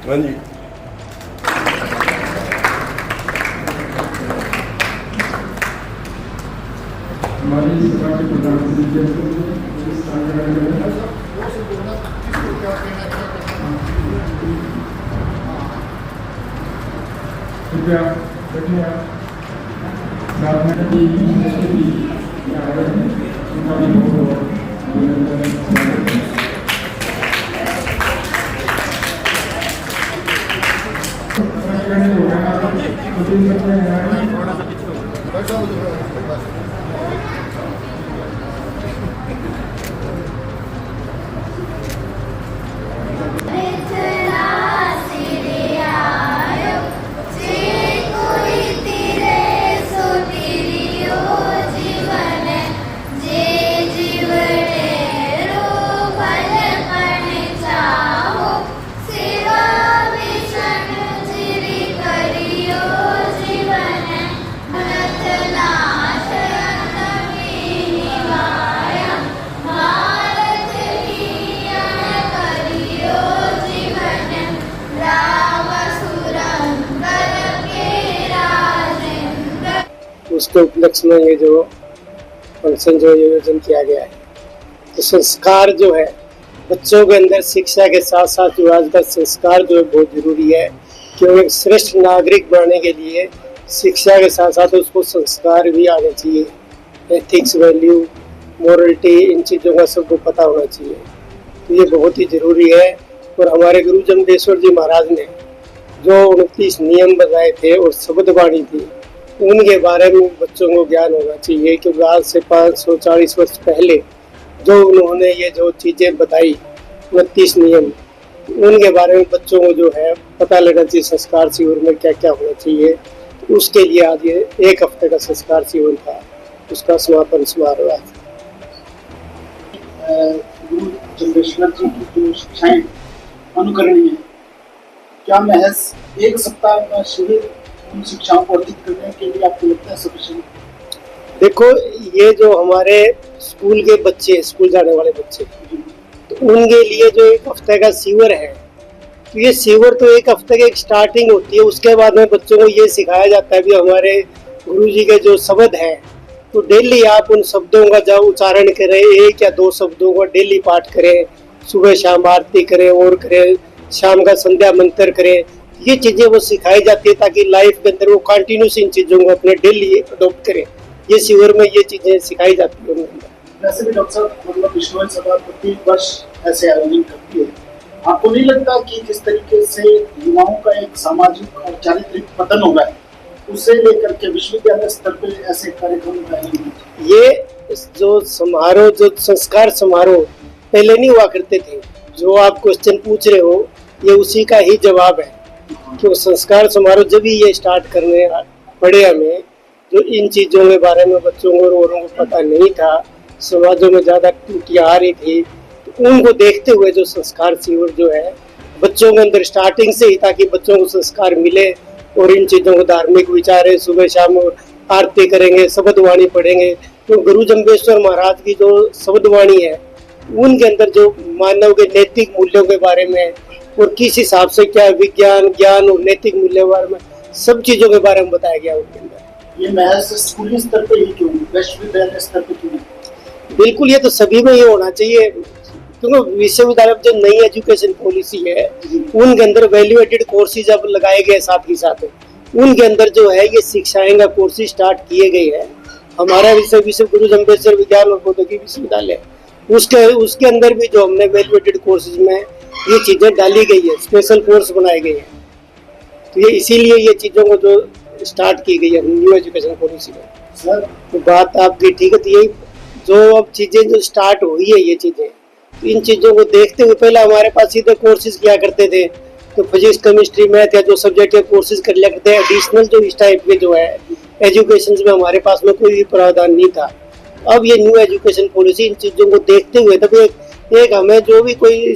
हाँ जी। हमारी सभा के प्रधान कृपया बैठे आप साथ में उनका भी बहुत उसके उपलक्ष्य में ये जो फंक्शन जो आयोजन किया गया है, तो संस्कार जो है बच्चों के अंदर शिक्षा के साथ साथ जो आज का संस्कार जो है बहुत जरूरी है, क्योंकि एक श्रेष्ठ नागरिक बनने के लिए शिक्षा के साथ साथ उसको संस्कार भी आने चाहिए। एथिक्स, वैल्यू, मोरलिटी, इन चीज़ों का सबको पता होना चाहिए, तो ये बहुत ही जरूरी है। और हमारे गुरु जम्बेश्वर जी महाराज ने जो 29 नियम बताए थे और शब्द वाणी थी, उनके बारे में बच्चों को ज्ञान होना चाहिए, क्योंकि आज से 540 वर्ष पहले जो उन्होंने ये जो चीज़ें बताई 29 नियम, उनके बारे में बच्चों को जो है पता लगना चाहिए संस्कार शिविर में क्या क्या होना चाहिए। तो उसके लिए आज ये 1 हफ्ते का संस्कार शिविर था, उसका समापन समारोह है। गुरु जम्बेश्वर जी की जो शिक्षाएं अनुकरणीय है, क्या महज 1 सप्ताह का शिविर उन शिक्षाओं को अर्जित करने के लिए आपको लगता है सफिशिएंट? देखो, ये जो हमारे स्कूल के बच्चे, स्कूल जाने वाले बच्चे, तो उनके लिए जो 1 हफ्ते का शिविर है, तो ये शिविर तो 1 हफ्ते की एक स्टार्टिंग होती है। उसके बाद में बच्चों को ये सिखाया जाता है भी हमारे गुरु जी के जो शब्द हैं, तो डेली आप उन शब्दों का जब उच्चारण करें, 1 या 2 शब्दों का डेली पाठ करें, सुबह शाम आरती करें और करें, शाम का संध्या मंत्र करें। ये चीज़ें वो सिखाई जाती है ताकि लाइफ के अंदर वो कंटिन्यूस इन चीज़ों को अपने डेली अडॉप्ट करें। ये शिविर में ये चीज़ें सिखाई जाती है उनके अंदर। वैसे भी डॉक्टर साहब, मतलब विश्व सभा प्रति वर्ष ऐसे आयोजन करती है, आपको नहीं लगता कि जिस तरीके से युवाओं का एक सामाजिक और चारित्रिक पतन हो रहा है, उसे लेकर के विश्वविद्यालय स्तर पे ऐसे कार्यक्रम का आयोजन? ये जो समारोह, जो संस्कार समारोह पहले नहीं हुआ करते थे, जो आप क्वेश्चन पूछ रहे हो ये उसी का ही जवाब है। क्यों संस्कार समारोह जब भी ये स्टार्ट करने पड़े हमें, जो इन चीज़ों के बारे में बच्चों को और औरों को पता नहीं था, समाजों में ज़्यादा त्रुटियाँ आ रही थी, तो उनको देखते हुए जो संस्कार शिविर जो है बच्चों के अंदर स्टार्टिंग से ही, ताकि बच्चों को संस्कार मिले और इन चीज़ों को धार्मिक विचारें, सुबह शाम आरती करेंगे, शब्द वाणी पढ़ेंगे। तो गुरु जम्बेश्वर महाराज की जो शब्द वाणी है, उनके अंदर जो मानव के नैतिक मूल्यों के बारे में और किस हिसाब से क्या विज्ञान, ज्ञान और नैतिक मूल्य के बारे में सब चीज़ों के बारे में बताया गया उनके अंदर। ये महज स्कूली स्तर पे ही क्यों, विश्वविद्यालय स्तर पे क्यों? बिल्कुल, ये तो सभी में ये होना चाहिए। क्योंकि विश्वविद्यालय में जो नई एजुकेशन पॉलिसी है उनके अंदर वैल्यू एडेड कोर्सेज अब लगाए गए साथ ही साथ, उनके अंदर जो है ये शिक्षाएं का कोर्सेज स्टार्ट किए गए हैं। हमारा विश्व गुरु जम्बेश्वर विज्ञान और प्रौद्योगिकी विश्वविद्यालय उसके अंदर भी जो हमने वैल्यू एडेड कोर्सेज में ये चीजें डाली गई है, स्पेशल कोर्स बनाए गए हैं। तो ये इसीलिए ये चीजों को जो स्टार्ट की गई है न्यू एजुकेशन पॉलिसी में। सर तो बात आपकी ठीक है, यही जो अब चीजें जो स्टार्ट हुई है ये चीजें, तो इन चीजों को देखते हुए पहले हमारे पास सीधे कोर्सेज किया करते थे, तो फिजिक्स केमिस्ट्री मैथ या जो सब्जेक्ट के कोर्सेज कर लिया करते हैं। एडिशनल जो इस टाइप के जो है एजुकेशन में हमारे पास में कोई भी प्रावधान नहीं था। अब ये न्यू एजुकेशन पॉलिसी इन चीजों को देखते हुए तब एक हमें जो भी कोई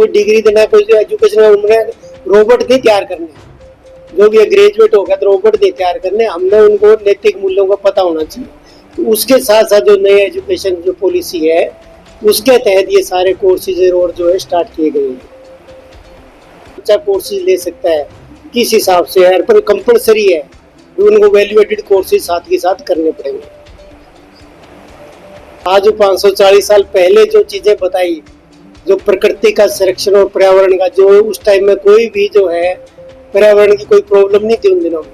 डिग्री देना है, कोई एजुकेशन है, उन्हें रोबोट नहीं तैयार करने, जो भी ग्रेजुएट हो गया तो रोबोट नहीं तैयार करने, हमने उनको नैतिक मूल्यों का पता होना चाहिए। तो उसके साथ साथ जो नई एजुकेशन जो पॉलिसी है उसके तहत ये सारे कोर्सेज और जो है स्टार्ट किए गए हैं। बच्चा कोर्सेज ले सकता है किस हिसाब से है, पर कंपलसरी है, उनको वैल्यू एडेड कोर्सेज साथ के साथ करने पड़ेंगे। आज 540 साल पहले जो चीजें बताई, जो प्रकृति का संरक्षण और पर्यावरण का, जो उस टाइम में कोई भी जो है पर्यावरण की कोई प्रॉब्लम नहीं थी उन दिनों में,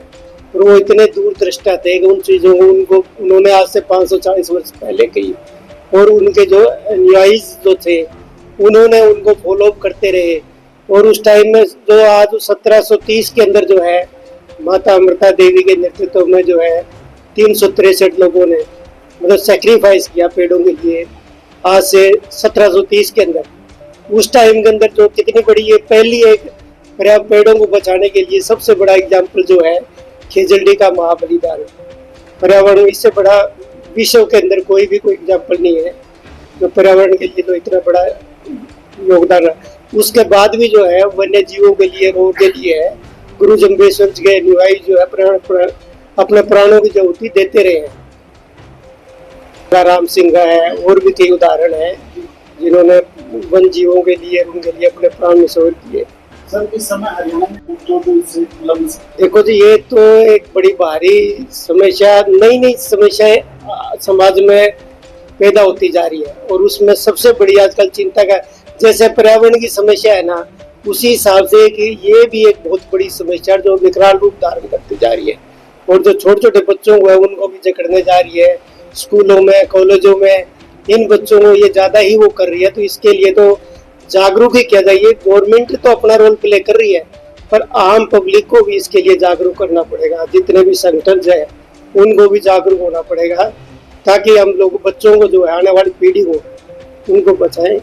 और वो इतने दूरदृष्टा थे कि उन चीजों को उन्होंने आज से 540 वर्ष पहले कही, और उनके जो अनुयायी जो थे उन्होंने उनको फॉलो अप करते रहे। और उस टाइम में जो आज 1730 के अंदर जो है माता अमृता देवी के नेतृत्व में जो है 363 लोगों ने मतलब सेक्रीफाइस किया पेड़ों के लिए, आज से 1730 के अंदर। उस टाइम के अंदर जो कितनी बड़ी ये पहली एक पेड़ों को बचाने के लिए सबसे बड़ा एग्जाम्पल जो है खेजड़ी का महाबलिदान। पर्यावरण इससे बड़ा विश्व के अंदर कोई एग्जाम्पल नहीं है जो पर्यावरण के लिए तो इतना बड़ा योगदान है। उसके बाद भी जो है वन्य जीवों के लिए, रोग के लिए है, गुरु जम्बेश्वर के अनुयायी जो है अपने प्राणों की आहुति देते रहे हैं। राम सिंह है, और भी कई उदाहरण है जिन्होंने वन जीवों के लिए उनके लिए अपने प्राण निछावर किए। सर इस समय हरियाणा में जो देखो जी, ये तो एक बड़ी भारी समस्या, नई समस्याएं समाज में पैदा होती जा रही है, और उसमें सबसे बड़ी आजकल चिंता का, जैसे पर्यावरण की समस्या है ना, उसी हिसाब से कि ये भी एक बहुत बड़ी समस्या जो विकराल रूप धारण करती जा रही है, और जो छोटे छोटे बच्चों को है उनको भी जकड़ने जा रही है स्कूलों में, कॉलेजों में। इन बच्चों को ये ज्यादा ही वो कर रही है, तो इसके लिए तो जागरूक ही किया जाइए। गवर्नमेंट तो अपना रोल प्ले कर रही है, पर आम पब्लिक को भी इसके लिए जागरूक करना पड़ेगा। जितने भी संगठन है उनको भी जागरूक होना पड़ेगा, ताकि हम लोग बच्चों को जो है आने वाली पीढ़ी को उनको बचाएं।